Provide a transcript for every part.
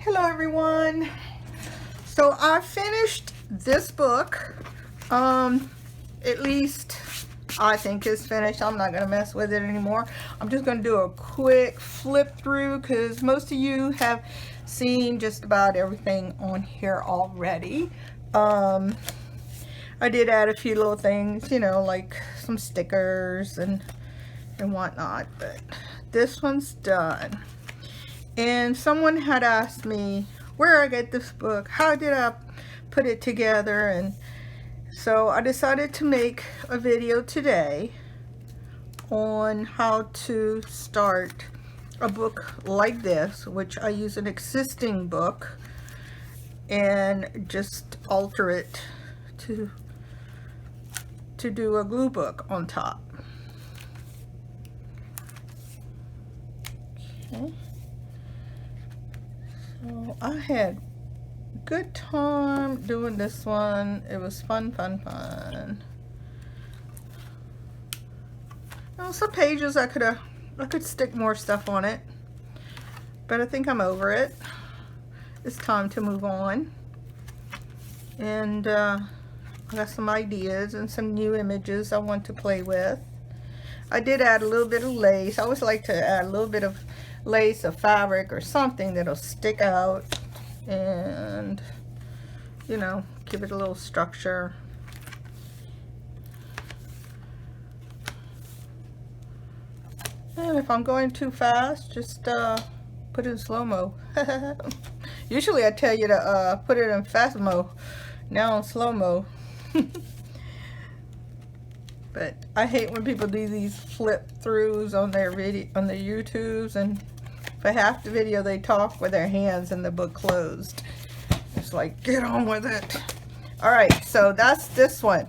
Hello everyone. So I finished this book. At least I think it's finished. I'm not going to mess with it anymore. I'm just going to do a quick flip through because most of you have seen just about everything on here already. I did add a few little things, you know, like some stickers and whatnot, but this one's done. And someone had asked me where I get this book, how did I put it together, and so I decided to make a video today on how to start a book like this, which I use an existing book and just alter it to do a glue book on top. Okay. So I had a good time doing this one. It was fun. Now, some pages I could stick more stuff on it, but I think I'm over it. It's time to move on. And I got some ideas and some new images I want to play with. I did add a little bit of lace. I always like to add a little bit of lace or fabric or something that'll stick out and, you know, give it a little structure. And if I'm going too fast, just put it in slow-mo. Usually I tell you to put it in fast-mo. Now in slow-mo. But I hate when people do these flip throughs on their video, on their YouTubes, and for half the video they talk with their hands and the book closed. It's like, get on with it. All right, so that's this one,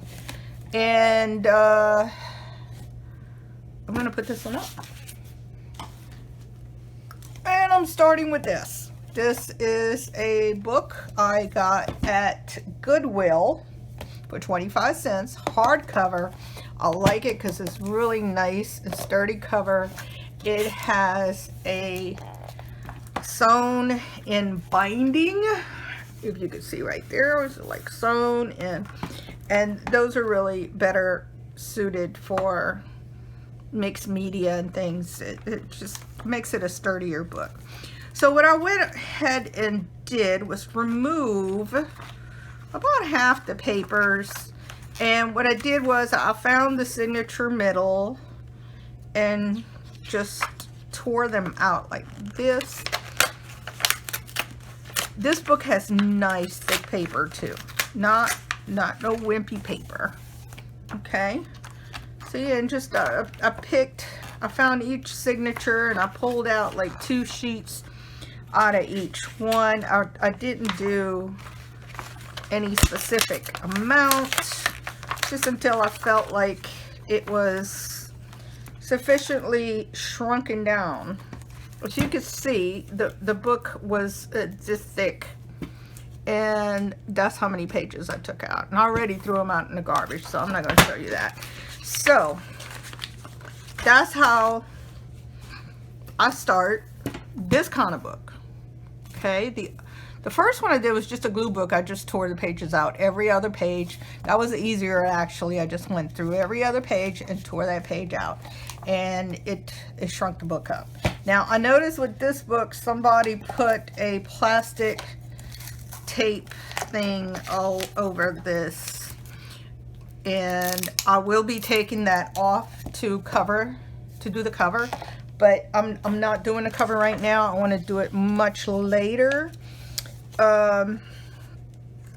and I'm gonna put this one up, and I'm starting with this. This is a book I got at Goodwill for 25 cents, hardcover. I like it because it's really nice and sturdy cover. It has a sewn in binding, if you can see right there. It's like sewn in, and those are really better suited for mixed media and things. It just makes it a sturdier book. So what I went ahead and did was remove about half the papers, and what I did was I found the signature middle and just tore them out like this. This book has nice thick paper too, not no wimpy paper. Okay, so yeah, and just I found each signature and I pulled out like 2 sheets out of each one. I didn't do any specific amount, just until I felt like it was sufficiently shrunken down. As you can see, the book was this thick, and that's how many pages I took out, and I already threw them out in the garbage, so I'm not going to show you that. So that's how I start this kind of book. Okay, the first one I did was just a glue book. I just tore the pages out, every other page. That was easier, actually. I just went through every other page and tore that page out, and it shrunk the book up. Now I noticed with this book somebody put a plastic tape thing all over this, and I will be taking that off to do the cover, but I'm not doing the cover right now. I want to do it much later.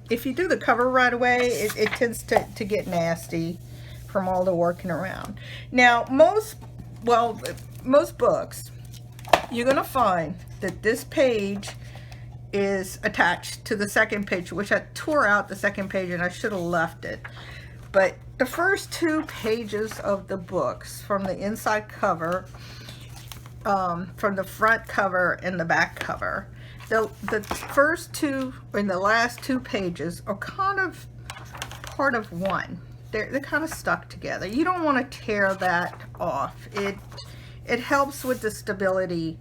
If you do the cover right away, it tends to get nasty from all the working around. Now most books, you're gonna find that this page is attached to the second page, which I tore out the second page and I should have left it. But the first 2 pages of the books, from the inside cover, from the front cover and the back cover, the first 2 and the last 2 pages are kind of part of one. They're kind of stuck together. You don't want to tear that off. It helps with the stability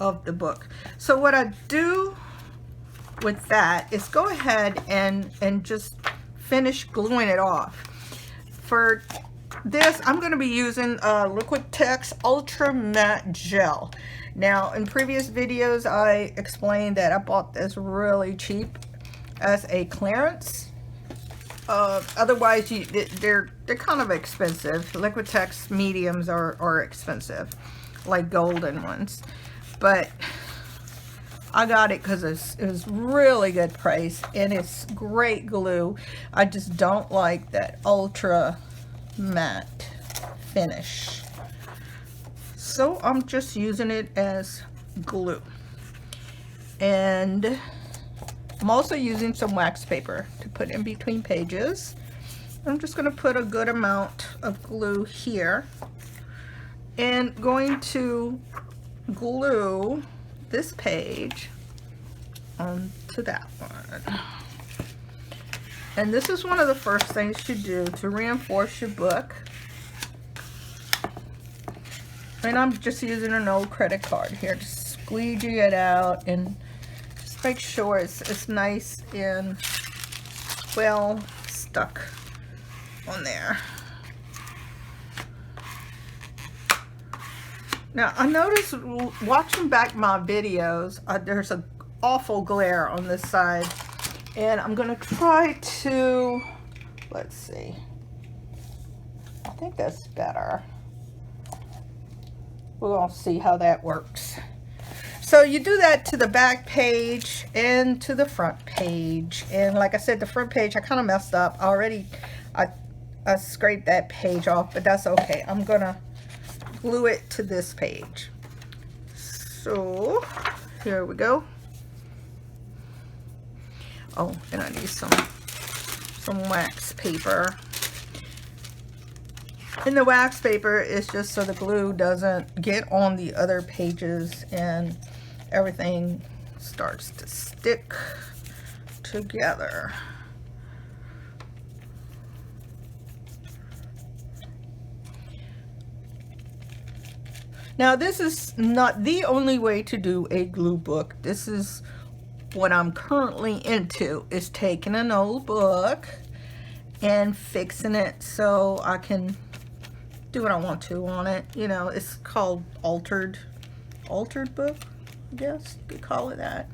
of the book. So what I do with that is go ahead and just finish gluing it off. For this, I'm going to be using Liquitex Ultra Matte Gel. Now, in previous videos, I explained that I bought this really cheap as a clearance. Otherwise, they're kind of expensive. Liquitex mediums are expensive, like golden ones. But I got it because it was really good price, and it's great glue. I just don't like that ultra matte finish. So I'm just using it as glue. And I'm also using some wax paper to put in between pages. I'm just going to put a good amount of glue here. And going to glue this page onto that one. And this is one of the first things you do to reinforce your book. And I'm just using an old credit card here to squeegee it out and just make sure it's nice and well stuck on there. Now, I noticed watching back my videos, there's an awful glare on this side. And I'm going to try to, let's see. I think that's better. We're going to see how that works. So you do that to the back page and to the front page. And like I said, the front page, I kind of messed up. I scraped that page off, but that's okay. I'm going to glue it to this page. So here we go. Oh, and I need some wax paper. And the wax paper is just so the glue doesn't get on the other pages and everything starts to stick together. Now, this is not the only way to do a glue book. This is what I'm currently into, is taking an old book and fixing it so I can do what I want to on it. You know, it's called altered book, I guess you could call it that.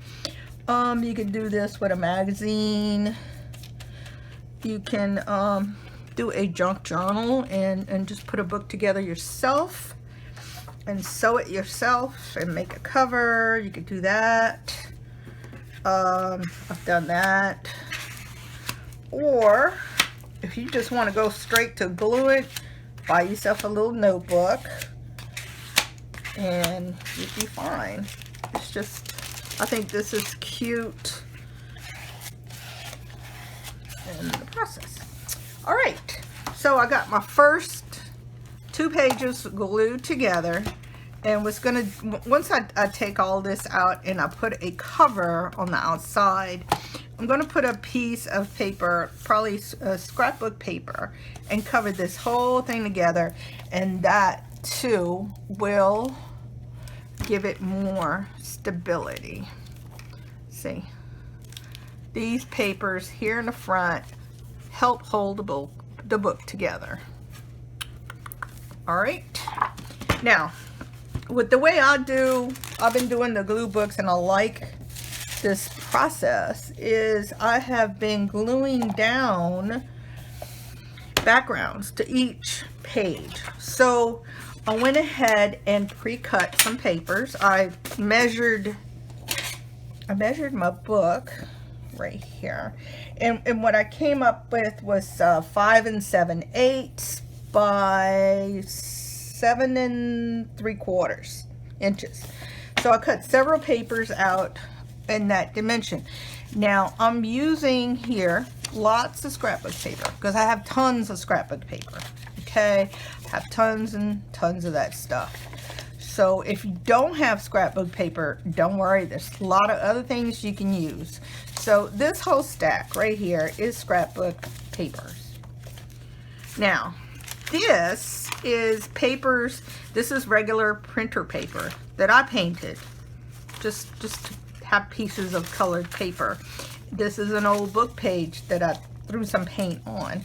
You can do this with a magazine. You can do a junk journal and just put a book together yourself and sew it yourself and make a cover. You could do that. I've done that. Or if you just want to go straight to glue it, buy yourself a little notebook and you'd be fine. It's just, I think this is cute in the process. All right, so I got my first 2 pages glued together, and was gonna, once I take all this out and I put a cover on the outside, I'm gonna put a piece of paper, probably scrapbook paper, and cover this whole thing together, and that too will give it more stability. See, these papers here in the front help hold the book together. All right, now with the way I've been doing the glue books, and I like this process, is I have been gluing down backgrounds to each page. So I went ahead and pre-cut some papers. I measured my book right here, and what I came up with was 5 7/8 by 7 3/4 inches. So I cut several papers out in that dimension. Now I'm using here lots of scrapbook paper because I have tons of scrapbook paper. Okay, I have tons and tons of that stuff. So if you don't have scrapbook paper, don't worry, there's a lot of other things you can use. So this whole stack right here is scrapbook papers. Now this is papers, this is regular printer paper that I painted just to have pieces of colored paper. This is an old book page that I threw some paint on.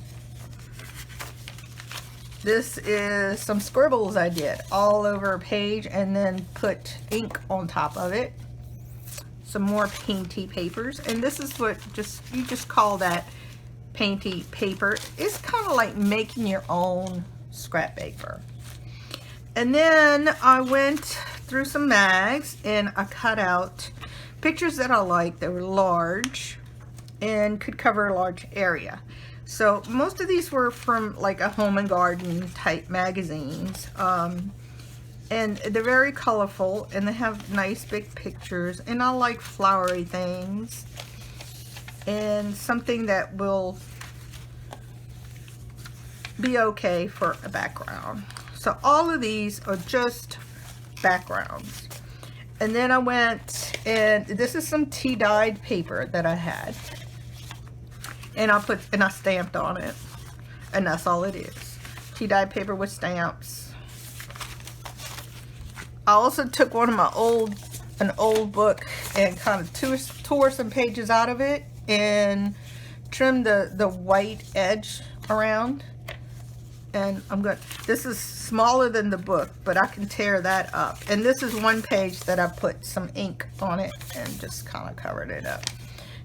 This is some scribbles I did all over a page and then put ink on top of it. Some more painty papers, and this is what you just call that painty paper. It's kind of like making your own scrap paper. And then I went through some mags and I cut out pictures that I liked that were large and could cover a large area. So most of these were from like a home and garden type magazines. And they're very colorful and they have nice big pictures, and I like flowery things and something that will be okay for a background. So all of these are just backgrounds. And then I went, and this is some tea dyed paper that I had, and I stamped on it, and that's all it is. Tea dyed paper with stamps. I also took one of my an old book and kind of tore some pages out of it and trimmed the white edge around. And this is smaller than the book, but I can tear that up. And this is one page that I put some ink on it and just kind of covered it up,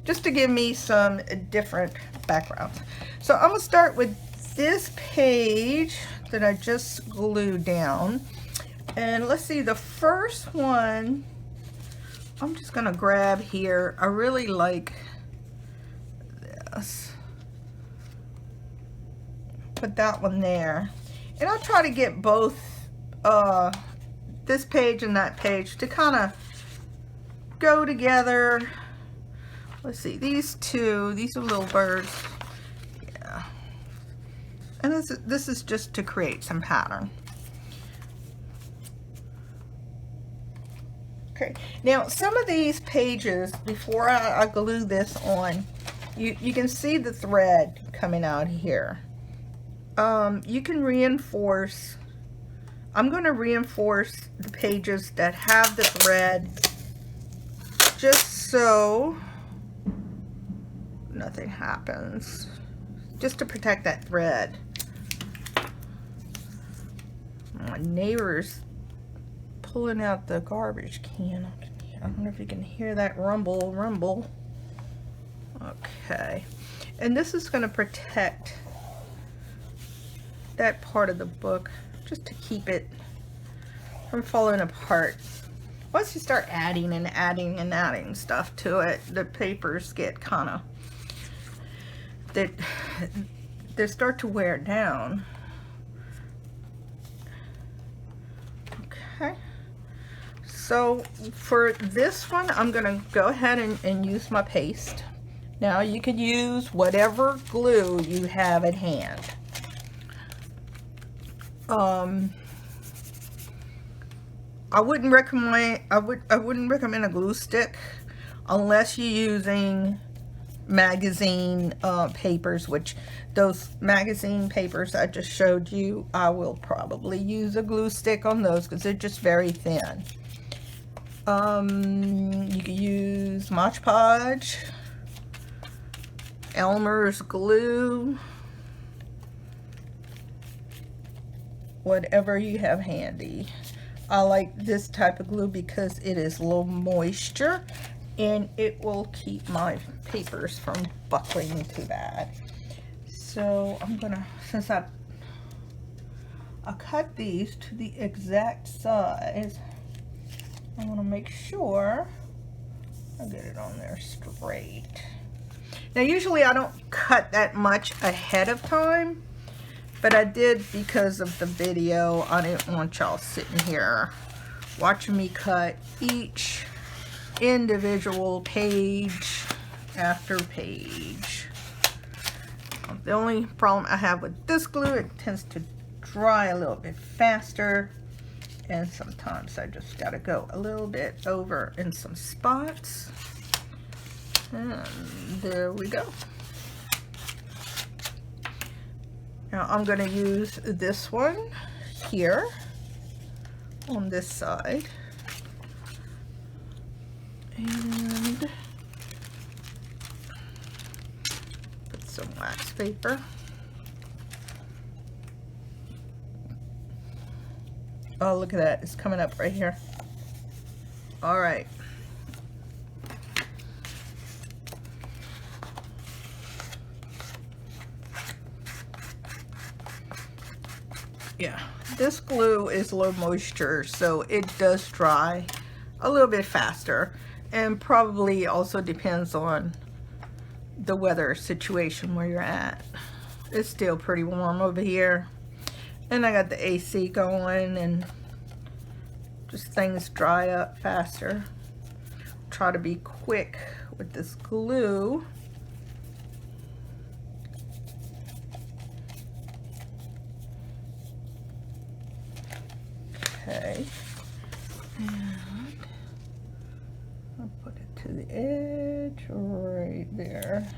just to give me some different backgrounds. So I'm gonna start with this page that I just glued down. And let's see, the first one, I'm just gonna grab here. I really like this. Put that one there. And I'll try to get both this page and that page to kind of go together. Let's see, these are little birds. Yeah. And this is just to create some pattern. Okay, now some of these pages, before I glue this on, you can see the thread coming out here. You can reinforce. I'm going to reinforce the pages that have the thread, just so nothing happens, just to protect that thread. My neighbor's pulling out the garbage can. I don't know if you can hear that rumble. Okay, and this is going to protect that part of the book, just to keep it from falling apart. Once you start adding and adding stuff to it, the papers get kind of, they start to wear down. Okay, so for this one, I'm gonna go ahead and use my paste. Now you could use whatever glue you have at hand. I wouldn't recommend a glue stick unless you're using magazine papers, which those magazine papers I just showed you, I will probably use a glue stick on those because they're just very thin. You can use Mod Podge, Elmer's glue, whatever you have handy. I like this type of glue because it is low moisture and it will keep my papers from buckling too bad. So I'm gonna, since I cut these to the exact size, I want to make sure I get it on there straight. Now usually I don't cut that much ahead of time, but I did because of the video. I didn't want y'all sitting here watching me cut each individual page after page. The only problem I have with this glue, it tends to dry a little bit faster, and sometimes I just gotta go a little bit over in some spots. And there we go. Now I'm going to use this one here on this side, And put some wax paper. Oh, look at that. It's coming up right here. All right. Yeah, this glue is low moisture, so it does dry a little bit faster, and probably also depends on the weather situation where you're at. It's still pretty warm over here, and I got the AC going, and just things dry up faster. Try to be quick with this glue. Okay, and I'll put it to the edge right there.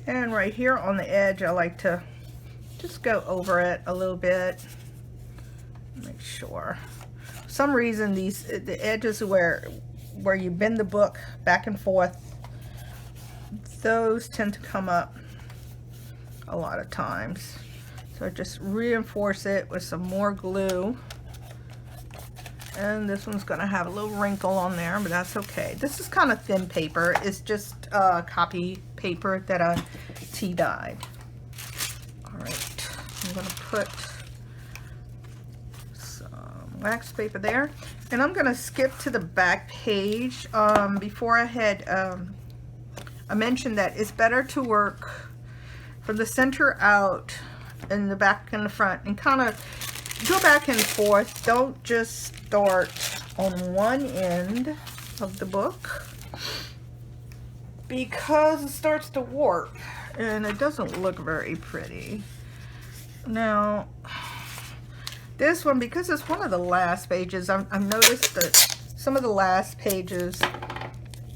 And right here on the edge, I like to just go over it a little bit. Make sure. For some reason, the edges where you bend the book back and forth, those tend to come up a lot of times. So just reinforce it with some more glue. And this one's gonna have a little wrinkle on there, but that's okay. This is kind of thin paper. It's just copy paper that I tea dyed. All right, I'm gonna put some wax paper there. And I'm gonna skip to the back page. Before I had, I mentioned that it's better to work from the center out and the back and the front, and kind of go back and forth. Don't just start on one end of the book, because it starts to warp and it doesn't look very pretty. Now, this one, because it's one of the last pages, I've noticed that some of the last pages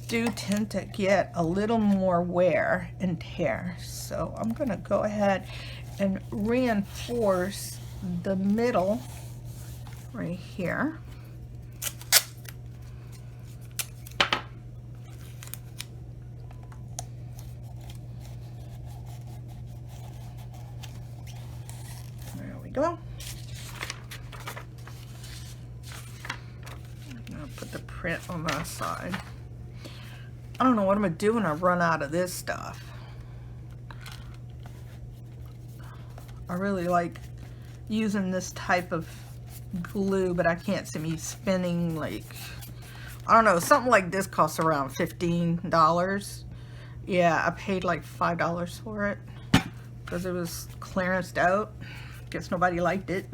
do tend to get a little more wear and tear. So I'm gonna go ahead and reinforce the middle right here. There we go. I'm gonna put the print on the side. I don't know what I'm gonna do when I run out of this stuff. I really like using this type of glue, but I can't see me spending, like, I don't know, something like this costs around $15. Yeah, I paid like $5 for it because it was clearanced out. Guess nobody liked it.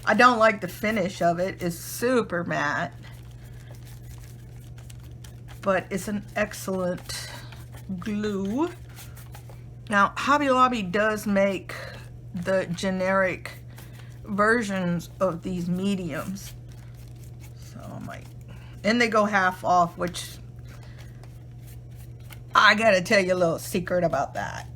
I don't like the finish of it. It's super matte, but it's an excellent glue. Now, Hobby Lobby does make the generic versions of these mediums, so I might, and they go half off, which I gotta tell you a little secret about that.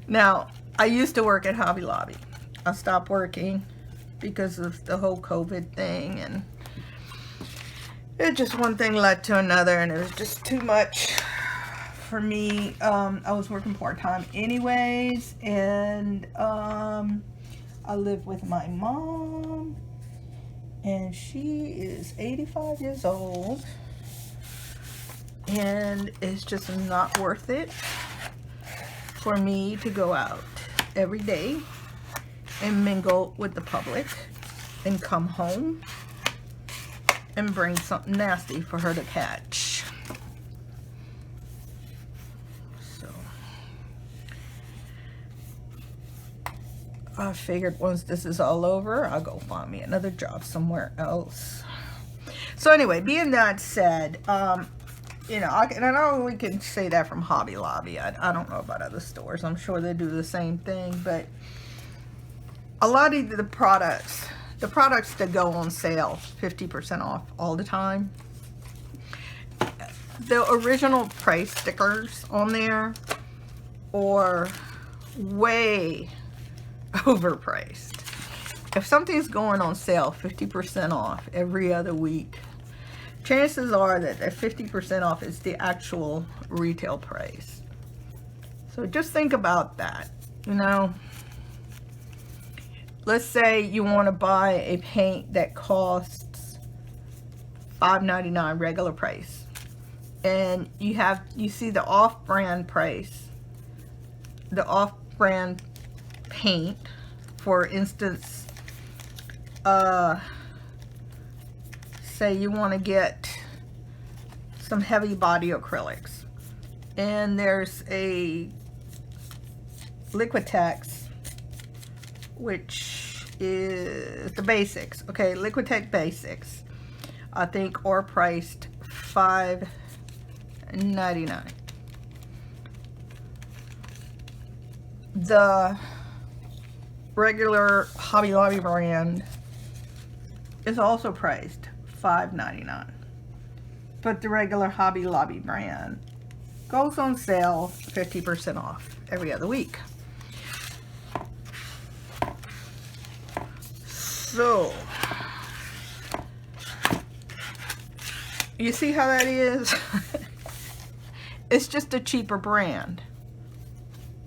Now, I used to work at Hobby Lobby. I stopped working because of the whole COVID thing, and it just one thing led to another, and it was just too much for me. I was working part-time anyways, and I live with my mom, and she is 85 years old, and it's just not worth it for me to go out every day and mingle with the public and come home and bring something nasty for her to catch. I figured once this is all over, I'll go find me another job somewhere else. So anyway, being that said, you know, and I only can say that from Hobby Lobby. I don't know about other stores. I'm sure they do the same thing, but a lot of the products that go on sale 50% off all the time, the original price stickers on there or way overpriced. If something's going on sale 50% off every other week, chances are that the 50% off is the actual retail price. So just think about that. You know, let's say you want to buy a paint that costs $5.99 regular price, and you see the off-brand price, the off-brand paint, for instance, say you want to get some heavy body acrylics, and there's a Liquitex, which is the basics. Okay, Liquitex basics, I think, are priced $5.99. The regular Hobby Lobby brand is also priced $5.99, but the regular Hobby Lobby brand goes on sale 50% off every other week. So you see how that is? It's just a cheaper brand.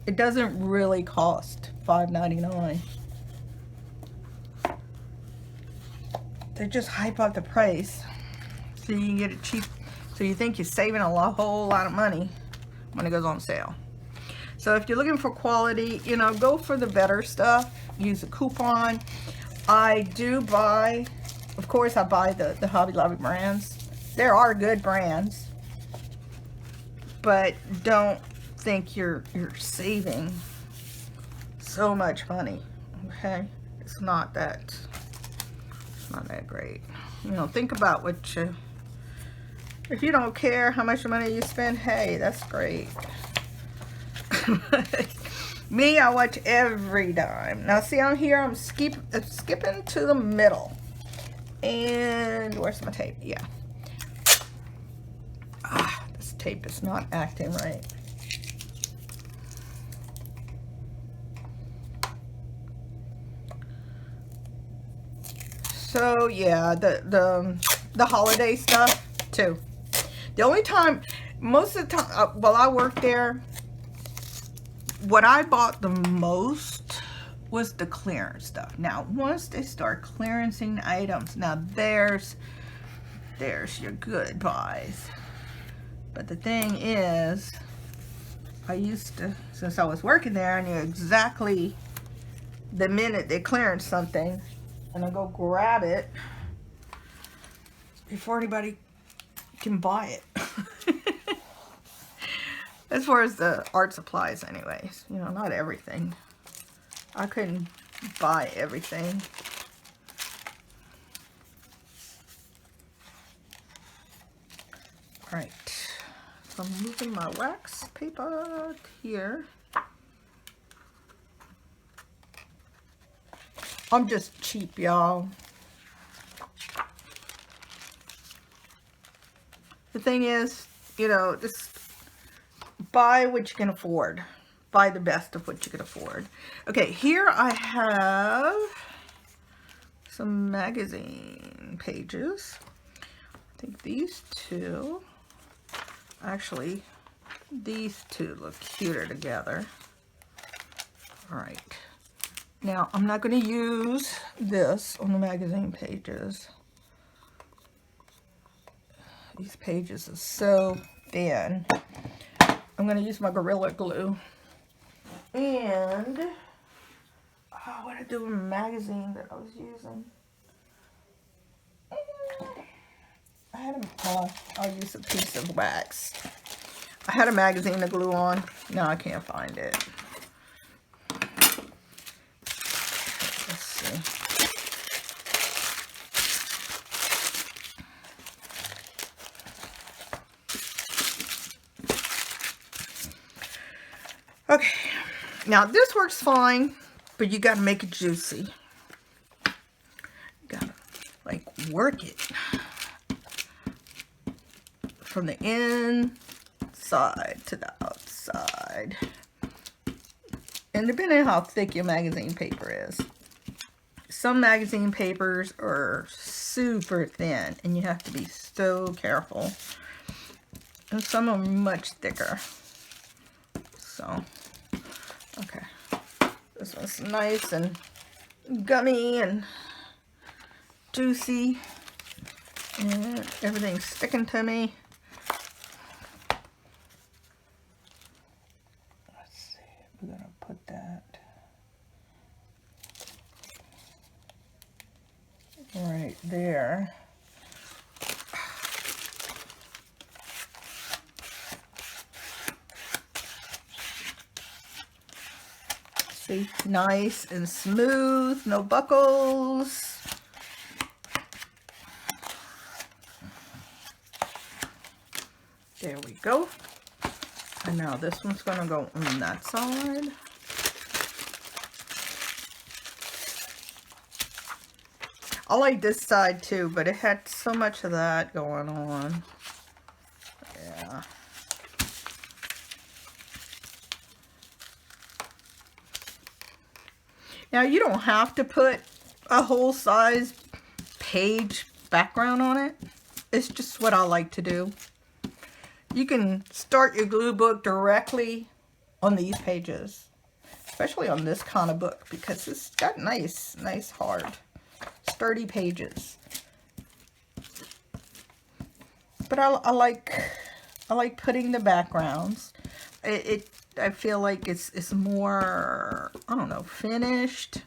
It doesn't really cost $5.99. They just hype up the price so you can get it cheap. So you think you're saving a whole lot of money when it goes on sale. So if you're looking for quality, you know, go for the better stuff. Use a coupon. I do buy, of course, I buy the Hobby Lobby brands. There are good brands, but don't think you're saving so much money. Okay, it's not that great. You know, think about what you, if you don't care how much money you spend, hey, that's great. Me, I watch every dime. Now see, on here I'm skipping to the middle. And where's my tape? Yeah. This tape is not acting right. So yeah, the holiday stuff too. The only time, most of the time, while I worked there, what I bought the most was the clearance stuff. Now, once they start clearancing items, now there's your good buys. But the thing is, I used to, since I was working there, I knew exactly the minute they clearance something, and I go grab it before anybody can buy it. As far as the art supplies anyways, you know, not everything. I couldn't buy everything. Alright, so I'm moving my wax paper here. I'm just cheap, y'all. The thing is, you know, just buy what you can afford. Buy the best of what you can afford. Okay, here I have some magazine pages. I think these two, actually, these two look cuter together. All right. Now, I'm not going to use this on the magazine pages. These pages are so thin. I'm going to use my Gorilla Glue. And I want to do a magazine that I was using. I had I'll use a piece of wax. I had a magazine to glue on. Now I can't find it. Let's see. Okay, now this works fine, but you gotta make it juicy. You gotta like work it from the inside to the outside. And depending on how thick your magazine paper is. Some magazine papers are super thin and you have to be so careful. And some are much thicker. So, okay. This one's nice and gummy and juicy. And everything's sticking to me. Let's see. We're going to put that right there. See, nice and smooth, no buckles. There we go. And now this one's gonna go on that side. I like this side too, but it had so much of that going on. Yeah. Now you don't have to put a whole size page background on it. It's just what I like to do. You can start your glue book directly on these pages, especially on this kind of book, because it's got nice hard, sturdy pages. But I like putting the backgrounds. I feel like it's more, I don't know, finished.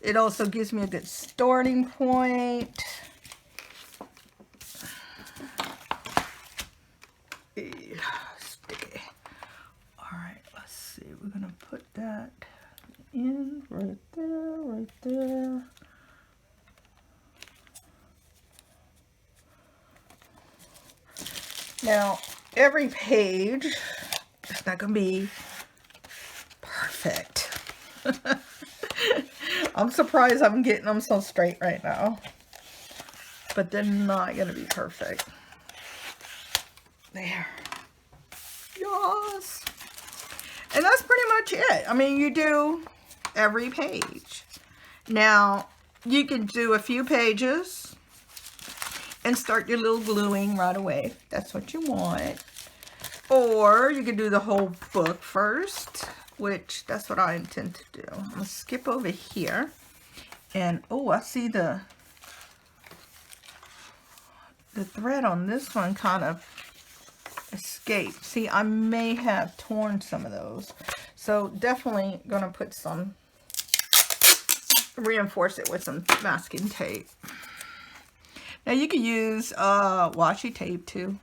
It also gives me a good starting point. Sticky. Alright, let's see. We're going to put that in right there, right there. Now, every page is not going to be perfect. I'm surprised I'm getting them so straight right now. But they're not going to be perfect. There. Yes. And that's pretty much it. I mean, you do every page. Now, you can do a few pages and start your little gluing right away. That's what you want. Or you can do the whole book first, which that's what I intend to do. I'm going to skip over here. And, oh, I see the thread on this one kind of escaped. See, I may have torn some of those. So definitely going to put some, reinforce it with some masking tape. Now you can use washi tape too.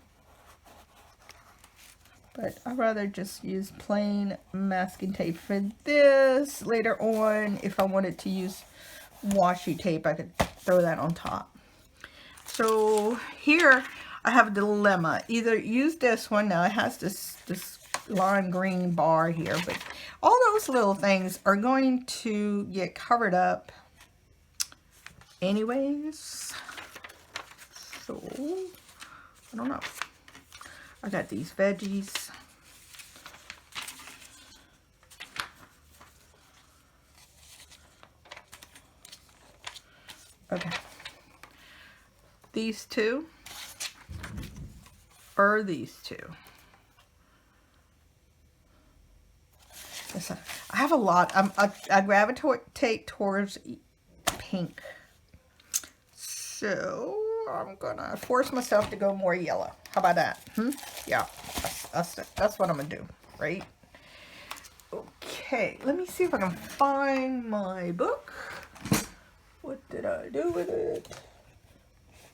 But I'd rather just use plain masking tape for this. Later on, if I wanted to use washi tape, I could throw that on top. So here I have a dilemma. Either use this one. Now it has this lime green bar here, but all those little things are going to get covered up anyways. So I don't know. I got these veggies. Okay. These two or these two. Listen, I have a lot. I gravitate towards pink. So I'm gonna force myself to go more yellow. How about that? Yeah, that's what I'm gonna do, right? Okay, let me see if I can find my book. What did I do with it?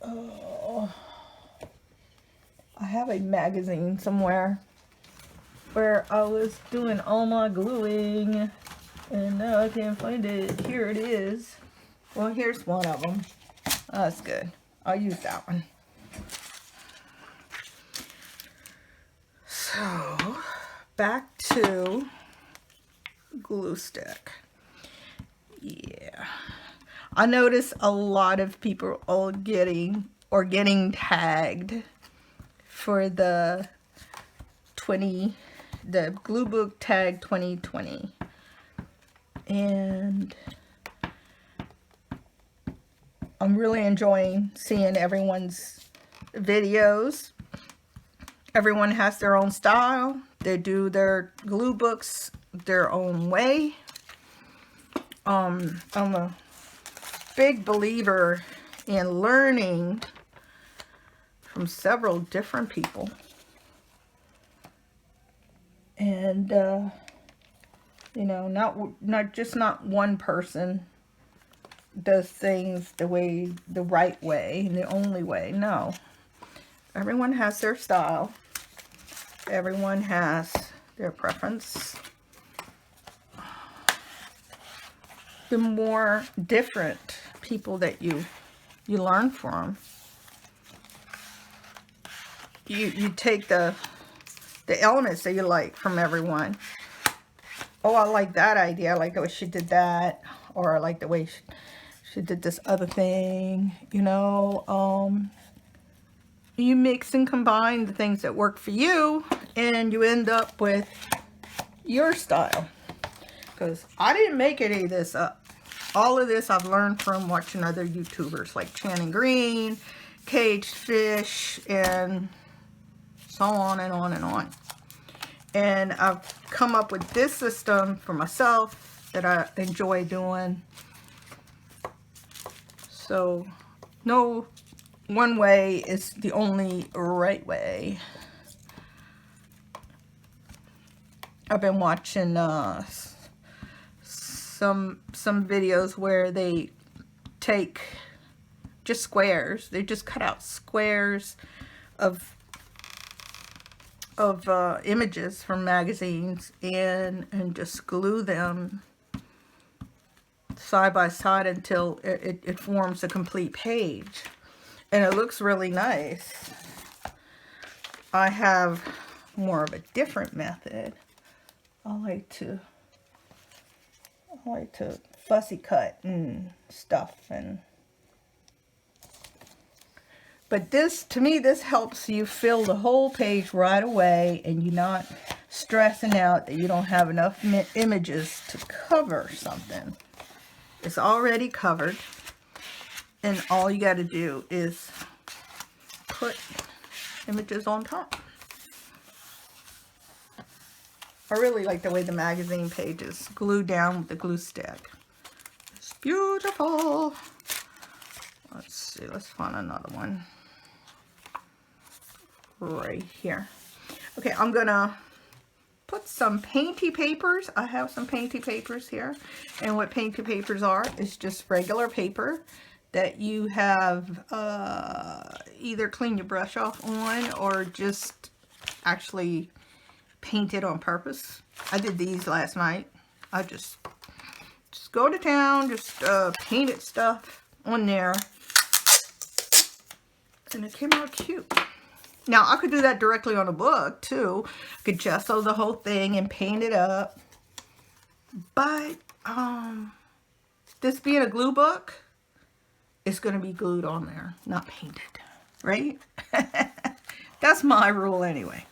Oh, I have a magazine somewhere where I was doing all my gluing, and now I can't find it. Here it is. Well, here's one of them. Oh, that's good. I'll use that one. So, back to glue stick. Yeah. I notice a lot of people are getting tagged for the Glue Book Tag 2020. And I'm really enjoying seeing everyone's videos. Everyone has their own style. They do their glue books their own way. I'm a big believer in learning from several different people. And, you know, not one person does things the right way and the only way. No, everyone has their style. Everyone has their preference. The more different people that you learn from, you take the elements that you like from everyone. Oh, I like that idea. I like the way she did that, or I like the way she did this other thing, you know. You mix and combine the things that work for you, and you end up with your style. Because I didn't make any of this up. All of this I've learned from watching other YouTubers like Channing Green, Caged Fish, and so on and on and on. And I've come up with this system for myself that I enjoy doing. So no one way is the only right way. I've been watching some videos where they take just squares. They just cut out squares of images from magazines and just glue them side by side until it forms a complete page, and it looks really nice. I have more of a different method. I like to fussy cut and stuff, but this, to me, this helps you fill the whole page right away, and you're not stressing out that you don't have enough images to cover something. It's already covered, and all you got to do is put images on top. I really like the way the magazine pages glue down with the glue stick. It's beautiful. Let's see, let's find another one right here. Okay, I'm gonna put some painty papers. I have some painty papers here, and what painty papers are is just regular paper that you have either clean your brush off on or just actually painted on purpose. I did these last night. I just go to town, just painted stuff on there, and it came out cute. Now, I could do that directly on a book, too. I could gesso the whole thing and paint it up. But, this being a glue book, it's going to be glued on there, not painted. Right? That's my rule anyway.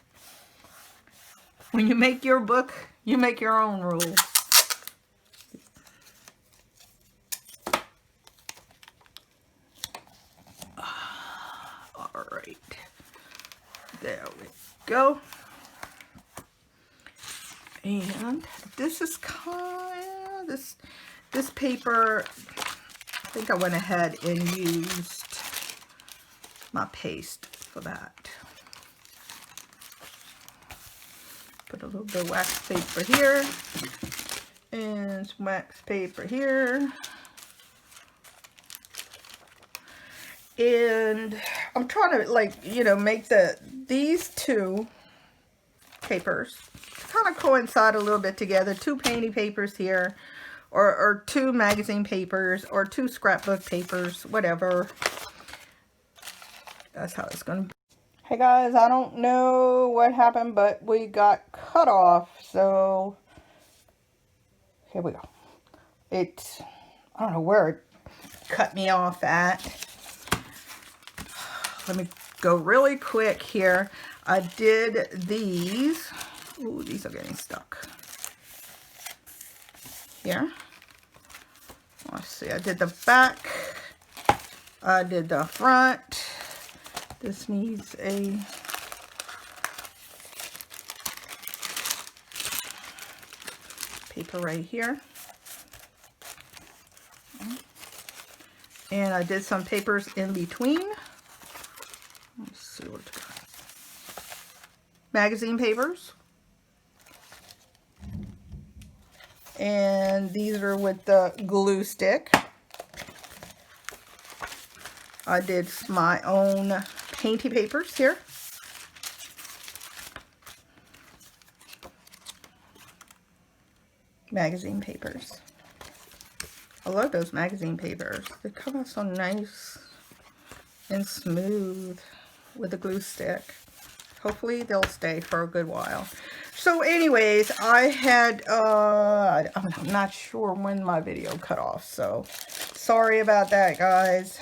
When you make your book, you make your own rules. All right. There we go. And this is kind of, this paper, I think I went ahead and used my paste for that. Put a little bit of wax paper here and some wax paper here. And I'm trying to, like, you know, make these two papers kind of coincide a little bit together. Two painty papers here, or two magazine papers, or two scrapbook papers, whatever. That's how it's going to be. Hey guys, I don't know what happened, but we got cut off, so here we go. I don't know where it cut me off at. Let me go really quick here. I did these. Ooh, these are getting stuck. Here. Let's see, I did the back. I did the front. This needs a paper right here. And I did some papers in between. Let's see what it's got. Magazine papers. And these are with the glue stick. I did my own painty papers here. Magazine papers. I love those magazine papers. They come out so nice and smooth with the glue stick. Hopefully they'll stay for a good while. So anyways, I had, I'm not sure when my video cut off, so sorry about that, guys.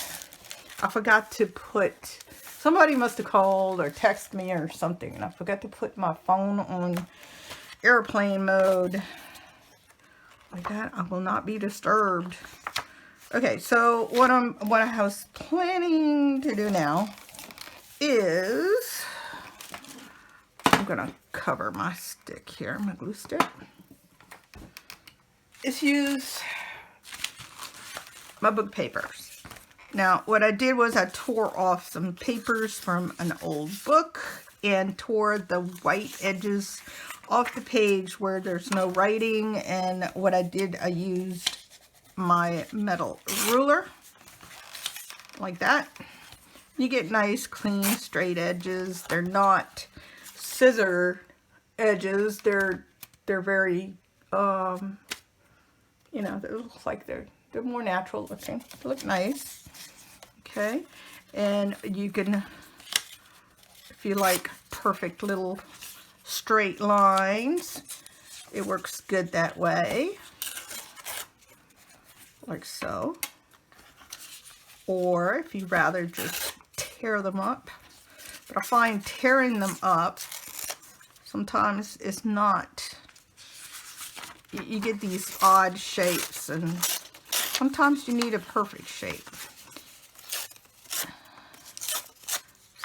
I forgot to put, somebody must have called or texted me or something, and I forgot to put my phone on airplane mode. Like that, I will not be disturbed. Okay, so what I was planning to do now is I'm gonna cover my stick here, my glue stick. Is use my book papers. Now, what I did was I tore off some papers from an old book and tore the white edges off the page where there's no writing. And what I did, I used my metal ruler like that. You get nice, clean, straight edges. They're not scissor edges. They're very, you know, they look like they're more natural looking. They look nice. Okay, and you can, if you like perfect little straight lines, it works good that way, like so. Or if you'd rather just tear them up, but I find tearing them up sometimes it's not, you get these odd shapes, and sometimes you need a perfect shape.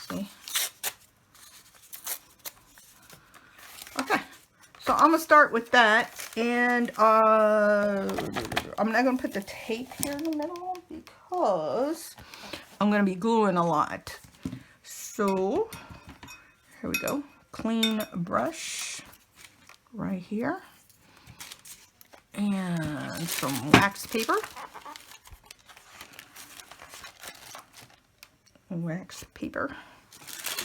See? Okay, so I'm gonna start with that, and I'm not gonna put the tape here in the middle because I'm gonna be gluing a lot. So here we go. Clean brush right here, and some wax paper. Wax paper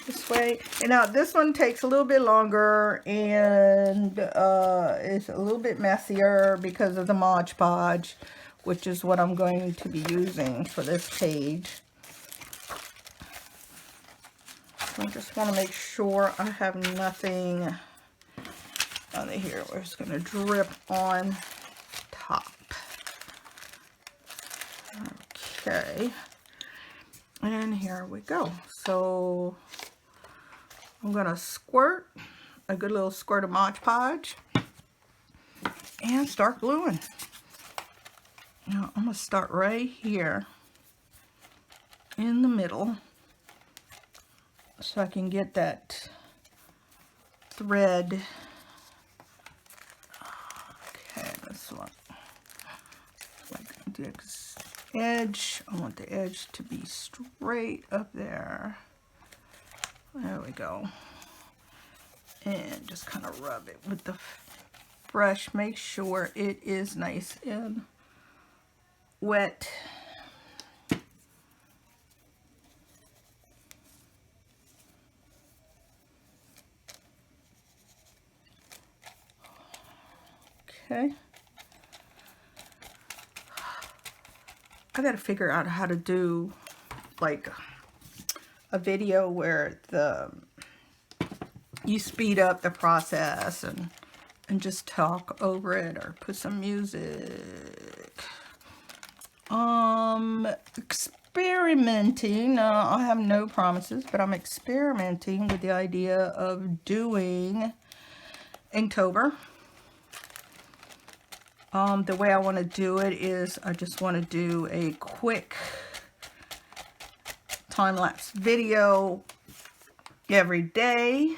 this way. And now this one takes a little bit longer, and it's a little bit messier because of the Mod Podge, which is what I'm going to be using for this page. So I just want to make sure I have nothing under here where it's going to drip on top. Okay. And here we go. So I'm going to squirt a good little squirt of Mod Podge and start gluing. Now I'm going to start right here in the middle so I can get that thread. Okay, this one. Like this edge. I want the edge to be straight up there. There we go. And just kind of rub it with the brush. Make sure it is nice and wet. Okay. I gotta figure out how to do like a video where you speed up the process and just talk over it or put some music. experimenting. I have no promises, but I'm experimenting with the idea of doing Inktober. The way I want to do it is I just want to do a quick time-lapse video every day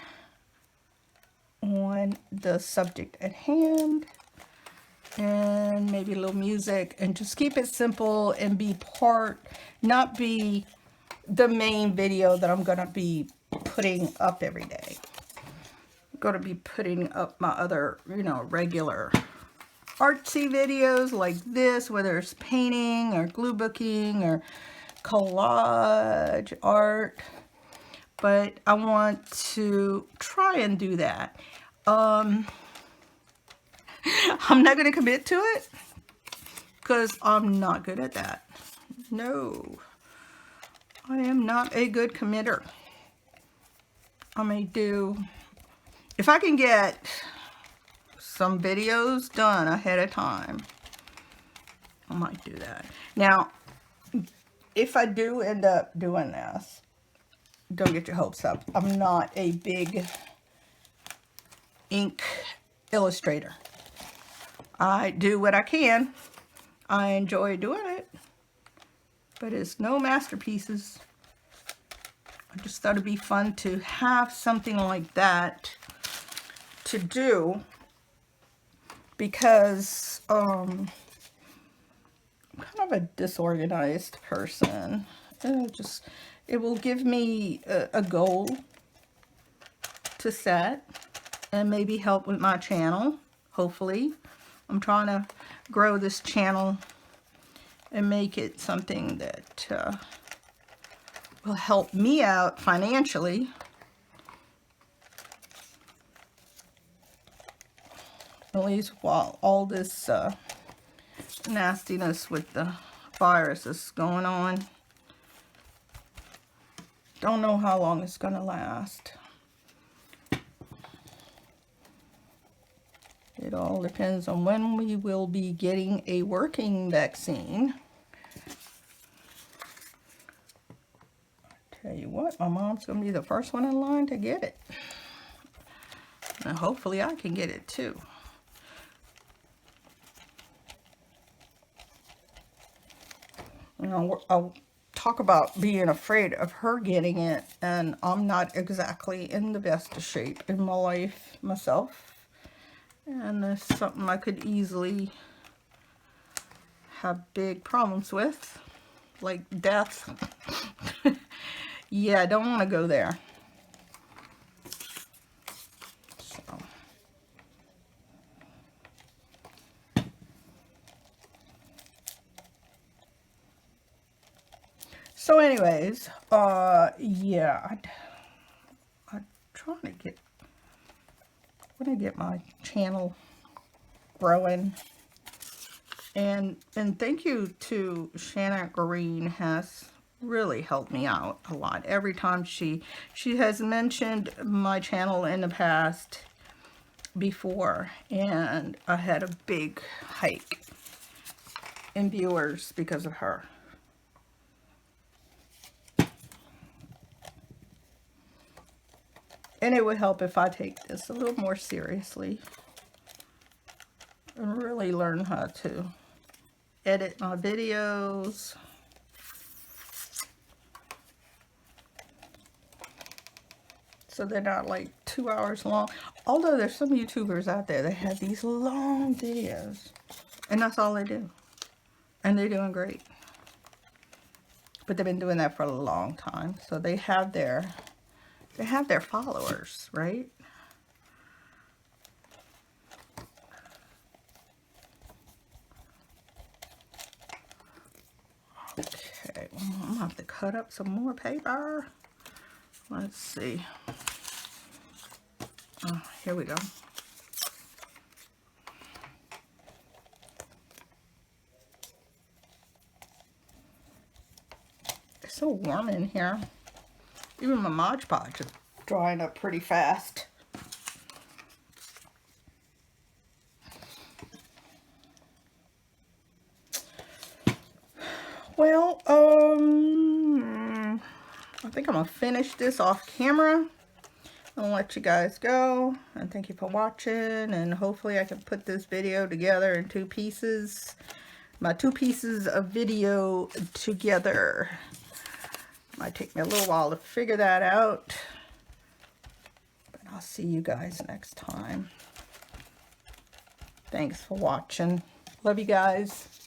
on the subject at hand, and maybe a little music, and just keep it simple and be not be the main video that I'm going to be putting up every day. I'm going to be putting up my other, regular artsy videos like this, whether it's painting or glue booking or collage art, but I want to try and do that. I'm not going to commit to it because I'm not good at that. No, I am not a good committer. I may do, if I can get some videos done ahead of time, I might do that. Now, if I do end up doing this, don't get your hopes up. I'm not a big ink illustrator. I do what I can. I enjoy doing it, but it's no masterpieces. I just thought it'd be fun to have something like that to do, because I'm kind of a disorganized person. It will give me a goal to set and maybe help with my channel, hopefully. I'm trying to grow this channel and make it something that will help me out financially. At least while all this nastiness with the virus is going on. Don't know how long it's going to last. It all depends on when we will be getting a working vaccine. Tell you what, my mom's going to be the first one in line to get it. And hopefully I can get it too. I'll talk about being afraid of her getting it, and I'm not exactly in the best of shape in my life myself. And there's something I could easily have big problems with, like death. Yeah, I don't want to go there. So anyways, yeah, I'm trying to get, my channel growing. And thank you to Shanna Green, has really helped me out a lot. Every time she has mentioned my channel in the past before, and I had a big hike in viewers because of her. And it would help if I take this a little more seriously and really learn how to edit my videos. So they're not like 2 hours long. Although there's some YouTubers out there that have these long videos, and that's all they do. And they're doing great. But they've been doing that for a long time. So they have their followers, right? Okay, well, I'm gonna have to cut up some more paper. Let's see. Oh, here we go. It's so warm in here. Even my Mod Podge is drying up pretty fast. Well, I think I'm going to finish this off camera. I'll let you guys go, and thank you for watching, and hopefully I can put this video together in 2 pieces. My 2 pieces of video together. Might take me a little while to figure that out, but I'll see you guys next time. Thanks for watching. Love you guys.